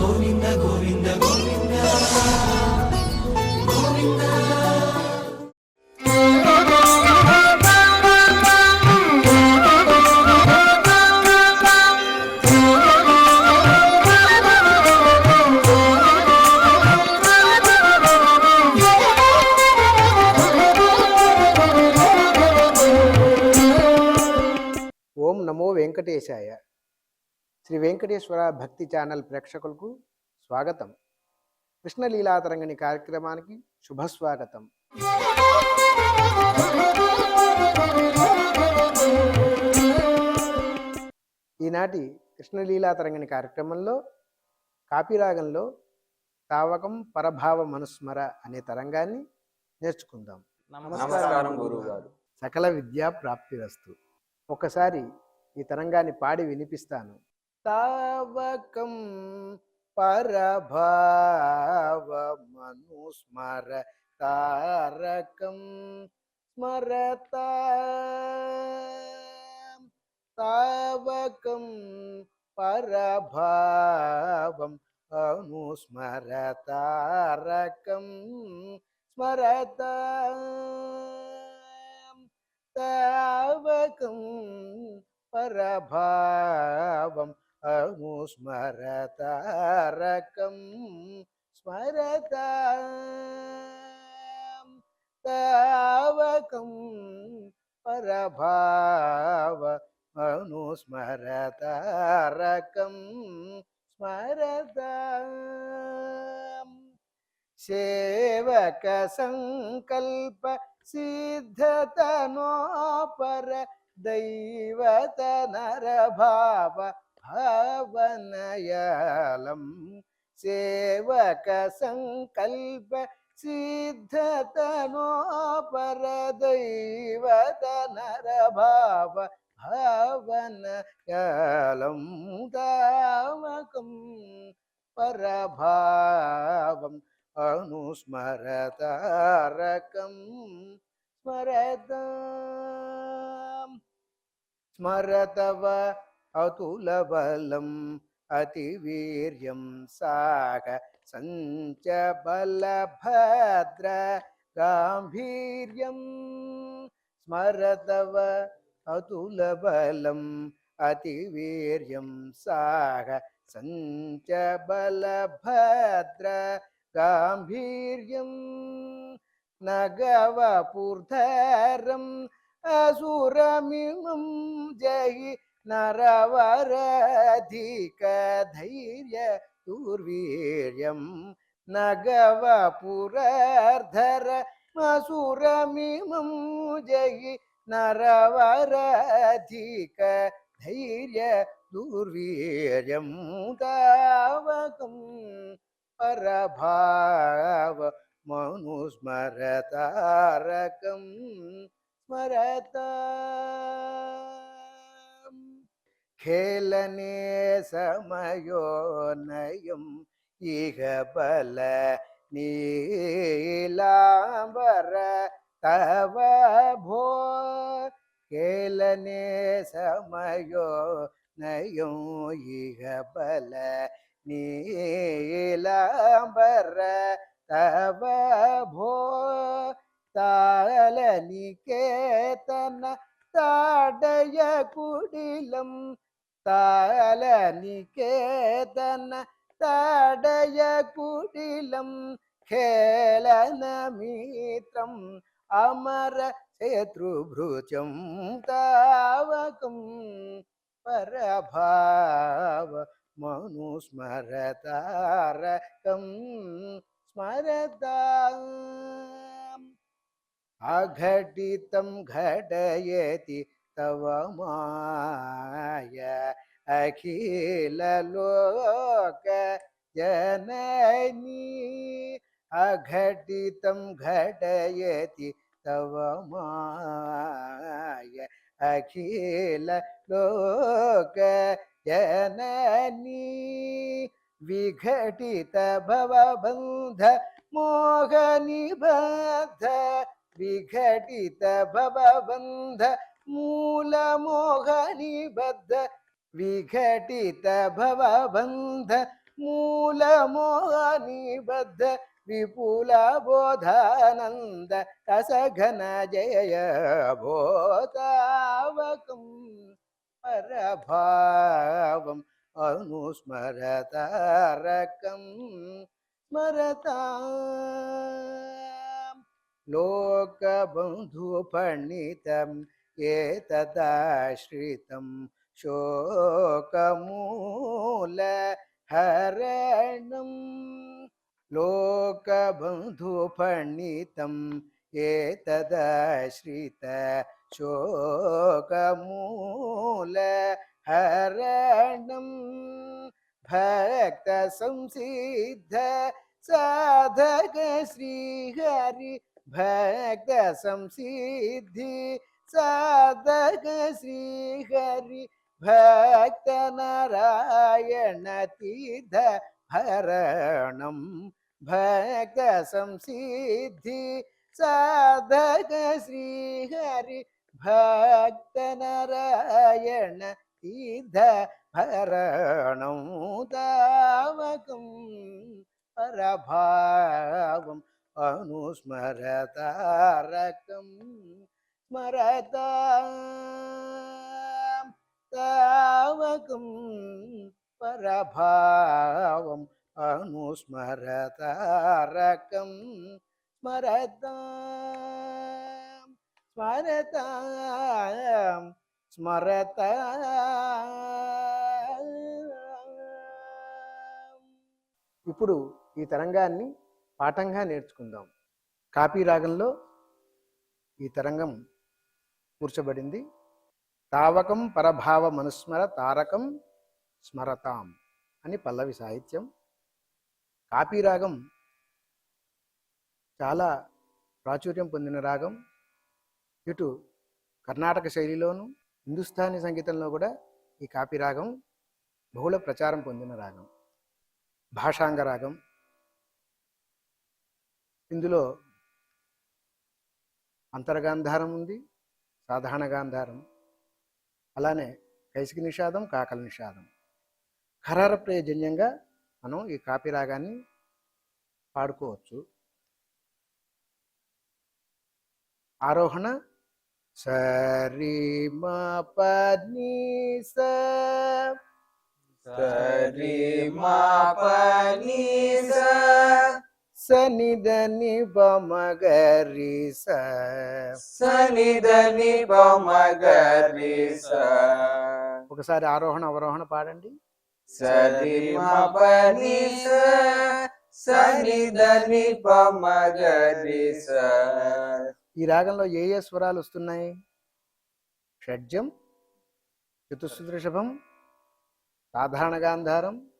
గోవింద గోవింద గోవింద గోవింద. ఓం నమో వెంకటేశాయ. శ్రీ వెంకటేశ్వర భక్తి ఛానల్ ప్రేక్షకులకు స్వాగతం. కృష్ణలీలాతరంగిణి కార్యక్రమానికి శుభస్వాగతం. ఈనాటి కృష్ణలీలాతరంగిణి కార్యక్రమంలో కాపిరాగంలో తావకం పరభావ మనుస్మర అనే తరంగాన్ని నేర్చుకుందాం. నమస్కారం గురువు గారు. సకల విద్యా ప్రాప్తిరస్తు. ఒకసారి ఈ తరంగాన్ని పాడి వినిపిస్తాను. తావకం పరభావ మనుస్మర తారకం స్మరత తావకం పరభావం అనుస్మర తారకం స్మరత తావకం పరభావం అనుస్మర తారకం స్మరత తావకం పరభావ అనుస్మర తారకం స్మరత సేవక సంకల్ప సిద్ధతనోపర దైవత నరభావ భావనయాలం సేవక సంకల్ప సిద్ధతనోపర దైవత నరభావ భావనయాలం తావకం పరభావం అనుస్మర తారకం స్మరత స్మరతవ అతులబలం అతివీర్యం సాగ సంచబలభద్ర గాంభీర్యం స్మరతవ అతులబలం అతివీర్యం సాగ సంచబలభద్ర గాంభీర్యం నగవపుర్ధరం అసురమిమం జయి నరవరధిక ధైర్య దుర్వీర్యం నగవపురర్ధర అసురమిమం జయి నరవరధిక ధైర్య దుర్వీర్యం తావకం పరభావ మనుస్మర తారకం స్మరత ఖేళనే సమయోనయం ఇహ బల నీలాంబర తవ భో ఖేళనే సమయో నయం ఇహ బల నీలాంబర తవ భో తాళనికేతన తాడయ కుడిలం తాళనికేతన తాడయ కుడిలం ఖేళనమిత్రం అమర శత్రుభృజం తావకం పరభావ మనుస్మర తారకం స్మరత అఘటితం ఘటయతి తవ మాయ అఖిల లోక జననీ అఘటితం ఘటయతి తవ మాయ అఖిల లోక జననీ విఘటిత భవబంధ మోహ నిబద్ధ విఘటిత భవబంధ మూల మోహ నిబద్ధ విఘటిత భవబంధ మూలమోహనిబద్ధ విపుల బోధానంద రసఘన జయ భోతావకం పరభావం అనుస్మరతారకం స్మరతా లోకబంధు పండితం ఏతదాశ్రితం శోకమూల హరణం లోకబంధు పండితం ఏతదాశ్రిత శోకమూల హరణం భక్త సంసిద్ధ సాధక శ్రీహరి భక్త సంసిద్ధి సాధక శ్రీహరి భక్త నారాయణ తీర్థ హరణం భక్త సంసిద్ధి సాధక శ్రీహరి భక్త నారాయణ తీర్థ హరణం తావకం పరభావం అనుస్మరతారకం స్మరతా తావకం పరభావం అనుస్మరతారకం స్మరతా స్మరతా స్మరతా. ఇప్పుడు ఈ తరంగాన్ని పాఠంగా నేర్చుకుందాం. కాపీ రాగంలో ఈ తరంగం కూర్చబడింది. తావకం పరభావ మనుస్మర తారకం స్మరతాం అని పల్లవి సాహిత్యం. కాపీ రాగం చాలా ప్రాచుర్యం పొందిన రాగం. ఇటు కర్ణాటక శైలిలోను హిందుస్థానీ సంగీతంలో కూడా ఈ కాపీ రాగం బహుళ ప్రచారం పొందిన రాగం. భాషాంగ రాగం. ఇందులో అంతర్గాంధారం ఉంది, సాధారణ గాంధారం, అలానే కైసికి నిషాదం, కాకల నిషాదం. ఖరారప్రయజన్యంగా మనం ఈ కాపీ రాగాన్ని పాడుకోవచ్చు. ఆరోహణ సరి మ పని స సరి మా పని స సనిదని బమగరి స సనిదని బమగరి స. ఒకసారి ఆరోహణ అవరోహణ పాడండి. సరి మా పని స సనిదని బమగరి స. ఈ రాగంలో ఏ ఏ స్వరాలు వస్తున్నాయి? షడ్జం, చతుశ్రుతి రిషభం, సాధారణ గాంధారం,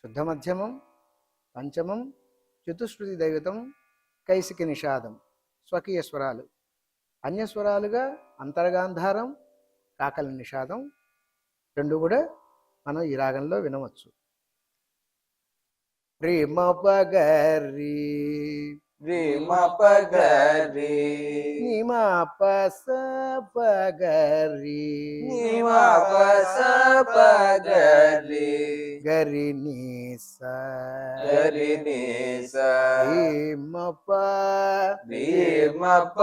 శుద్ధ మధ్యమం, పంచమం, చతుశ్రుతి దైవతం, కైసికి నిషాదం. స్వకీయ స్వరాలు. అన్యస్వరాలుగా అంతర్గాంధారం, కాకల నిషాదం రెండు కూడా మనం ఈ రాగంలో వినవచ్చు. ప్రేమ పగరి రిమ పగరి నిమ పస పగరి నిమ పస పగరి గరి ని స గరి ని స రిమ ప రిమ ప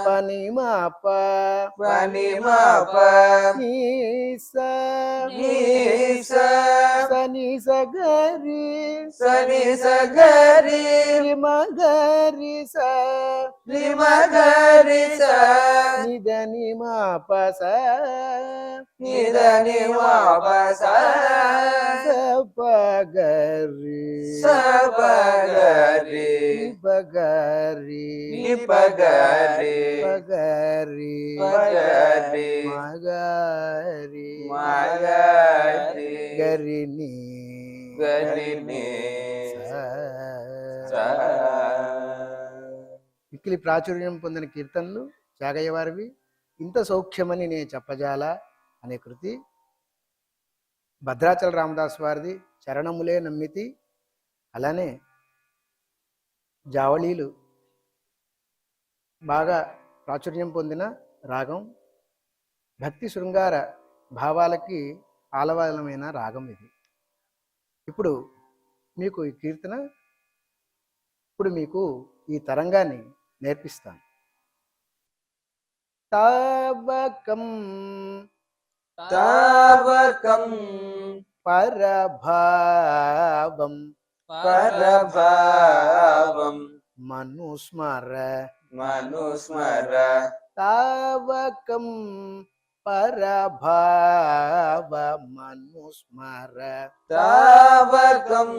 పని మ ప పని మ ప ని స ని స సని స గరి సని స గరి రిమ గరి స రిమ గరి స నిద నిమ ప స నిద నిమ ప స స ప గరి స ప గరి ప గరి ని ప గరి ప గరి ప గరి మ గరి మ గరి గరి ని గరి ని స. మిక్కిలి ప్రాచుర్యం పొందిన కీర్తనలు త్యాగయ్య వారివి. ఇంత సౌఖ్యమని నే చెప్పజాల అనే కృతి భద్రాచల రామదాస్ వారిది చరణములే నమ్మితి. అలానే జావళీలు బాగా ప్రాచుర్యం పొందిన రాగం. భక్తి శృంగార భావాలకి ఆలవాలమైన రాగం ఇది. ఇప్పుడు మీకు ఈ కీర్తన, ఇప్పుడు మీకు ఈ తరంగాన్ని నేర్పిస్తాను. తావకం తావకం పరభావం పరభావం మనుస్మర. మనుస్మర. తావకం పరభావమనుస్మర. తావకం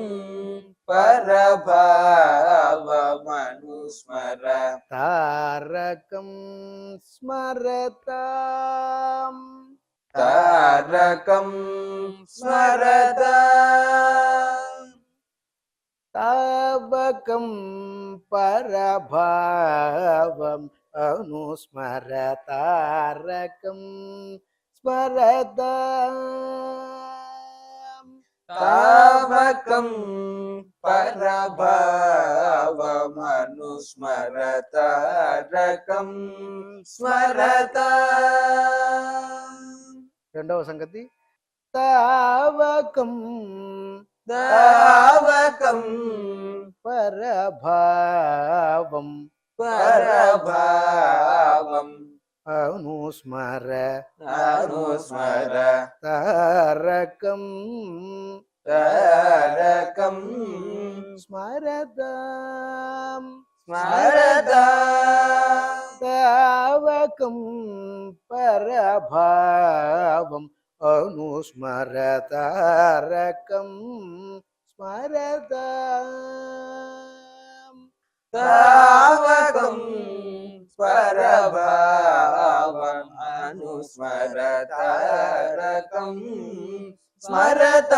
పరభావమనుస్మర. తారకం స్మరతాం. తారకం స్మరత. తావకం పరభావం అనుస్మర. తారకం స్మరతాం. తావకం పరభావమనుస్మర. తారకం స్మరత. రెండవ సంగతి, తావకం తావకం పరభావం పరభావం అనుస్మర. అనుస్మర. తారకం తారకం స్మరతాం. స్మరత. తావకం పరభావం అనుస్మర. తారకం స్మరతాం. తావకం పరభావం అనుస్మర. తారకం స్మరత.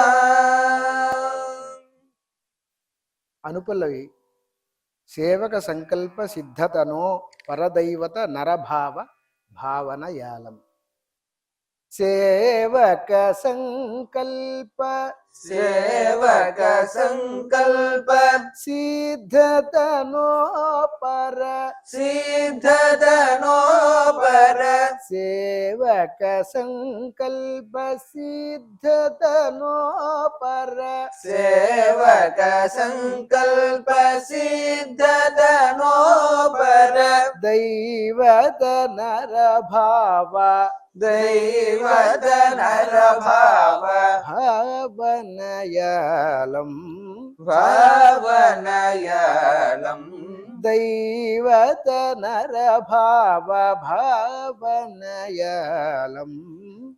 అనుపల్లవి, సేవక సంకల్ప సిద్ధతనో పరదైవత నరభావ భావనయాలం. సేవక సంకల్ప సేవక సంకల్ప సిద్ధతనో పర. సిద్ధతనో పర. సేవక సంకల్ప సిద్ధతనో పర. సేవక సంకల్ప సిద్ధతనో పర. దైవత నరభావ దైవత నరభావ భావనయాలం. భావనయాలం. దైవత నరభావ భావనయాలం.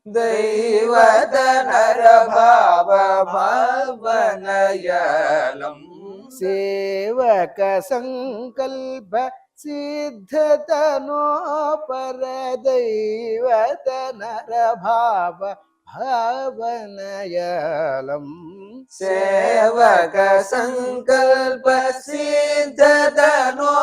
దైవత నరభావ భావనయాలం. సేవక సంకల్ప సిద్ధతనో పర. దైవత నరభావ భావనయాలం. సేవక సంకల్ప సిద్ధతనో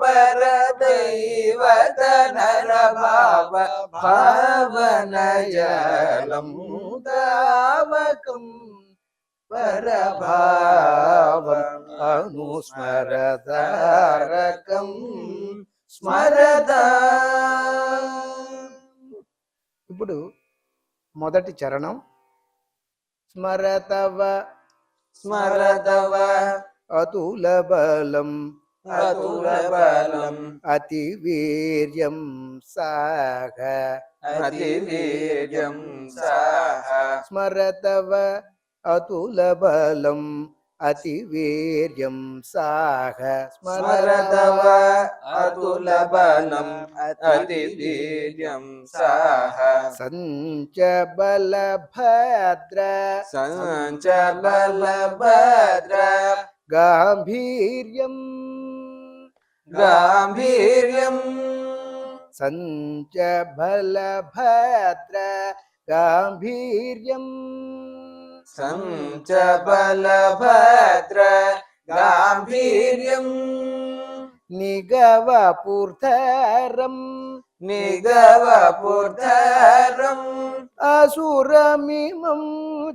పర. దైవత నరభావ భావనయాలం. తావకం పరభావం అనుస్మర. తారకం స్మరత. ఇప్పుడు మొదటి చరణం. స్మరతవ స్మరతవ అతుల బలం అతుల బలం అతి వీర్యం సాగ. అతి వీర్యం సాహ. స్మరతవ అతుల బలం అతి వీర్యం సాగ. స్మరతవ అతుల బలం అతి వీర్యం సాహ. సంచ బల భద్ర సంచ బలభద్ర గాంభీర్యం. గాంభీర్యం. సంచ బల భద్ర గాంభీర్యం. సంచ బలభద్ర గాంభీర్యం. నిగవపూర్ధరం నిగవపూర్ధరం అసురమిమం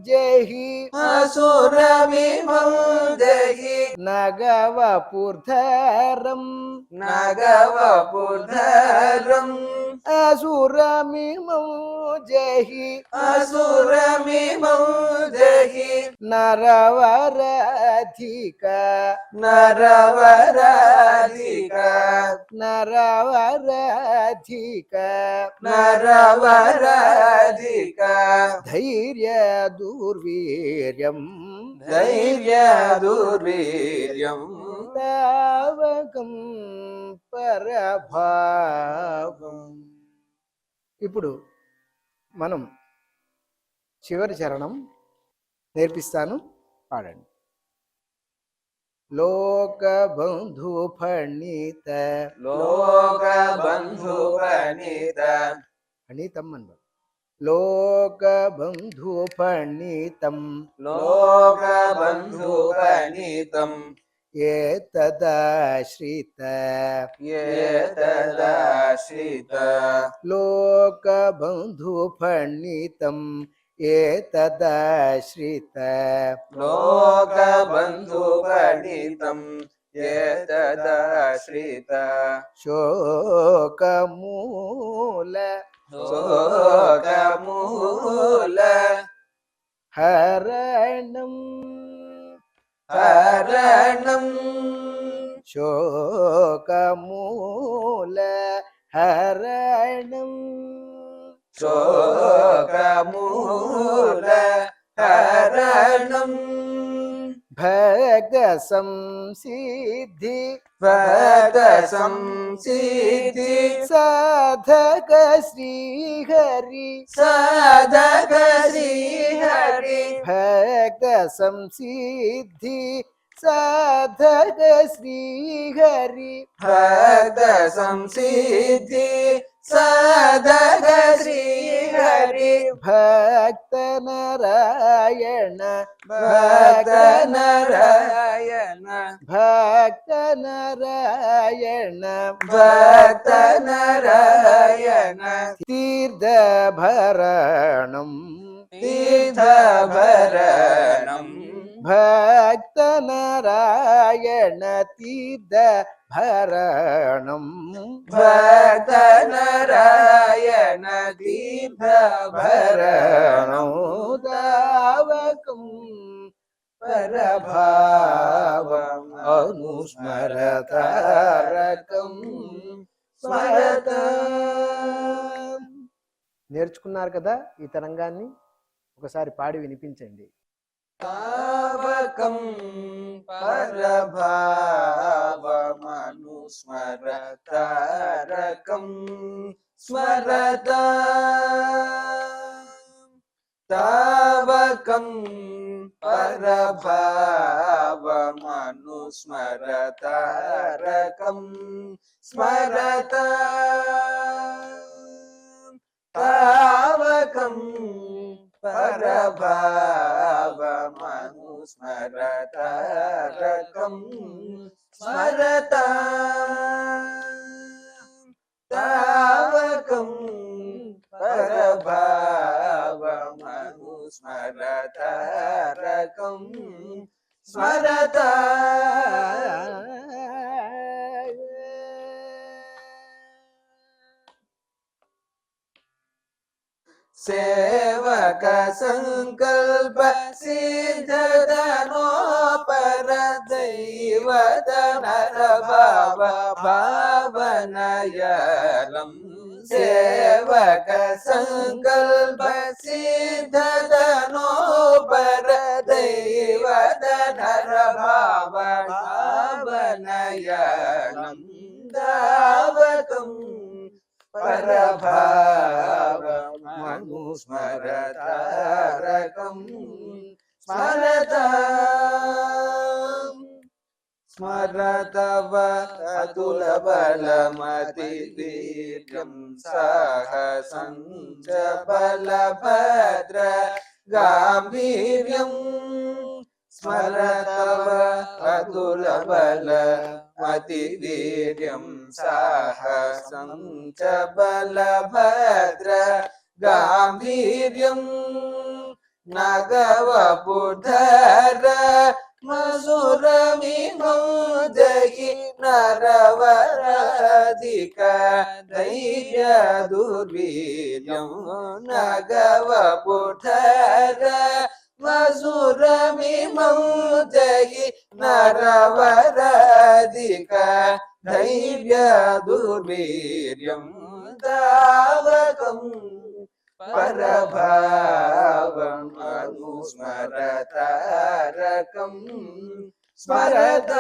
జహి. అసురమిమం జహి. నగవపూర్ధరం నగవపూర్ధరం అసురమిమం జహి అసురమిమం జహి నరవరాధిక నరవరాధిక నరవరాధిక నరవరాధిక ధైర్య దుర్వీర్యం ధైర్య దుర్వీర్యం తావకం పరభావం. ఇప్పుడు మనం చివరి చరణం నేర్పిస్తాను, పాడండి. లోక బంధు ఫణిత లోక బంధు ప్రణీత ఫణితం అన్బ లోక బంధు ఫణితం లోక బంధు ప్రణీతం ఏతదాశ్రిత ఏతదాశ్రిత లోక బంధు ఫణితం ఏతదాశ్రిత లోక బంధు ప్రణీతం ఏతదాశ్రిత శోకమూల శోకమూల హరణం హరణం శోకమూల హరణం శోకమూల హరణం భగ సంసిద్ధి భగ సంసిద్ధి సాధక శ్రీహరి సాధక శ్రీహరి భగ సంసిద్ధి సాధక శ్రీహరి భగ సంసిద్ధి సాధక శ్రీహరి భక్త నారాయణ భక్త నారాయణ భక్త నారాయణ భక్త నారాయణ తీర్థభరణం తీర్థభరణం భక్త నారాయణ తీర్థభరణం భక్త నారాయణ తీర్థభరణం దావకం పరభావం అనుస్మరతారకం స్మరత. నేర్చుకున్నారు కదా ఈ తరంగాన్ని, ఒకసారి పాడి వినిపించండి. తావకం పరభావమనుస్మరతారకం స్మరత తావకం పరభావమనుస్మరతారకం స్మరత తావకం పరభావమనుస్మరతారకం స్మరత తావకం పరభావమనుస్మరతారకం స్మరత సేవక సంకల్ప సిద్ధతనోపర దైవత నరభావ భావనయలం సేవక సంకల్ప సిద్ధతనోపర దైవత నరభావ భావనయలం దావకం పరభావమనుస్మరతారకం స్మరత స్మరతవ అతుల బలమతి వీర్యం సాహసం చ బలభద్ర గాంభీర్యం స్మరతవ అతుల బలమతి వీర్యం సాహసం చ బలభద్ర గాంభీర్యం నగవపుధర మధురమిమం జయి నరవరాధిక ధైర్య దుర్వీర్యం నగవ పుఠర మధురమిమం జయి నరవరాధిక ధైర్య దుర్వీర్యం దావకం పరభావం అనుస్మరతారకం స్మరత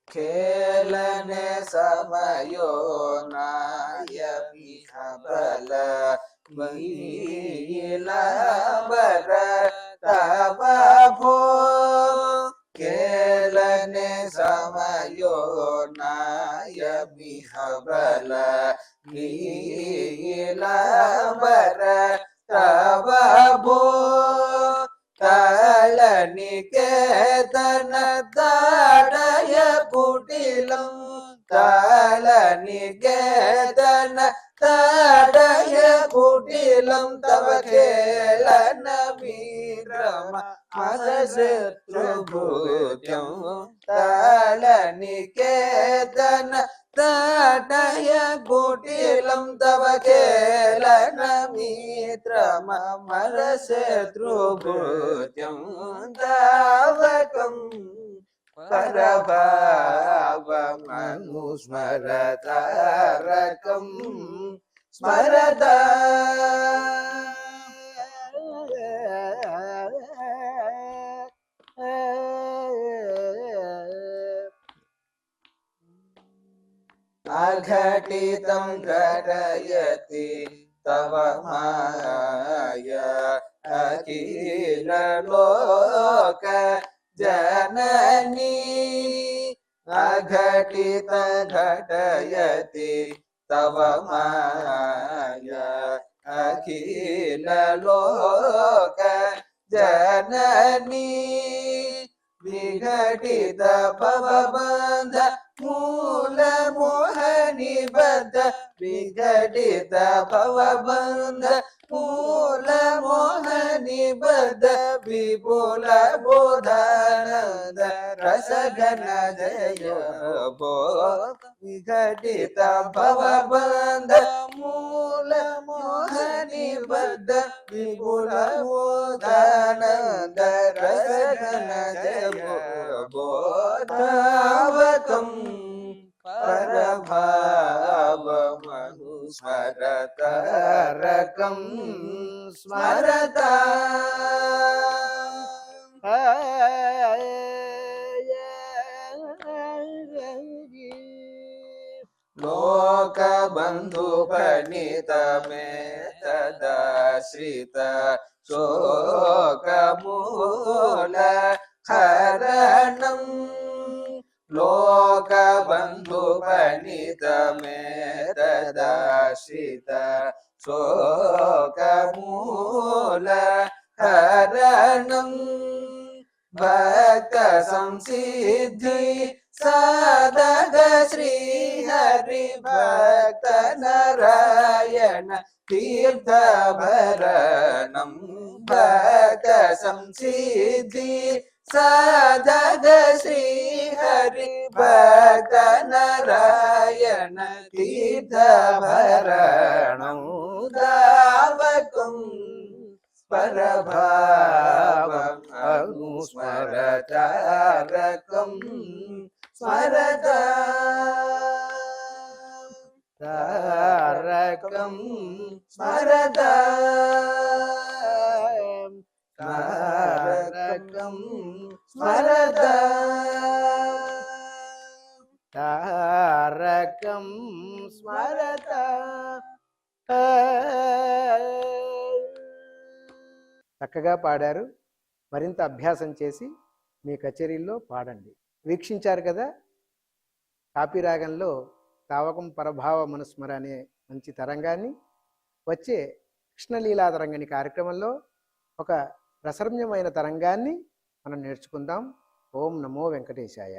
ఖేళనే సమయో నాయమిహ బల మహిళాబర తవ భో కేళనే సమయో నాయమిహ బల నీలాంబర తవ భో తాళనికేతన తాడయ కుటిలం తాళనికేతన తాడయ కుటిలం తవ కేళన వీరమ మదశత్రుభూత్యం తాళనికేతన తాడయ కుటిలం తవ కేళన మిత్రమ మదశత్రుభూత్యం దావకం పరభావమనుస్మరతారకం స్మరత అఘటితం ఘటయతి తవ మాయా అఖిల లోక జననీ అఘటిత ఘటయతి తవ మాయా అఖిల లోక జననీ విఘటిత భవబంధ మూల మోహని బద్ధ విఘటిత భవబంధ మూల మోహని బద్ధ విపుల బోధానంద రసగణ జయ భో విఘటిత భవబంధ మూల మోహని బద్ధ విపుల బోధానంద రసగణ జయ బోధావకం పరభావమనుస్మరతారకం స్మరత లోకబంధు ఫణితమే తదాశ్రిత శోకమూల హరణం లోకబంధు ఫణితమే తదాశ్రిత శోకమూల హరణం భక్త సంసిద్ధి సాధక శ్రీహరి భక్త నారాయణ తీర్థభరణం భక్త సంసిద్ధి సాధక శ్రీహరి భక్త నారాయణ తీర్థభరణం దావకం పరభావం అనుస్మరతారకం స్మరత తారకం స్మరత తారకం స్మరత తారకం స్మరత. చక్కగా పాడారు. మరింత అభ్యాసం చేసి మీ కచేరీల్లో పాడండి. వీక్షించారు కదా, కాపీ రాగంలో తావకం పరభావ మనుస్మర అనే మంచి తరంగాన్ని. వచ్చే కృష్ణలీలా తరంగిణి కార్యక్రమంలో ఒక రసరమ్యమైన తరంగాన్ని మనం నేర్చుకుందాం. ఓం నమో వెంకటేశాయ.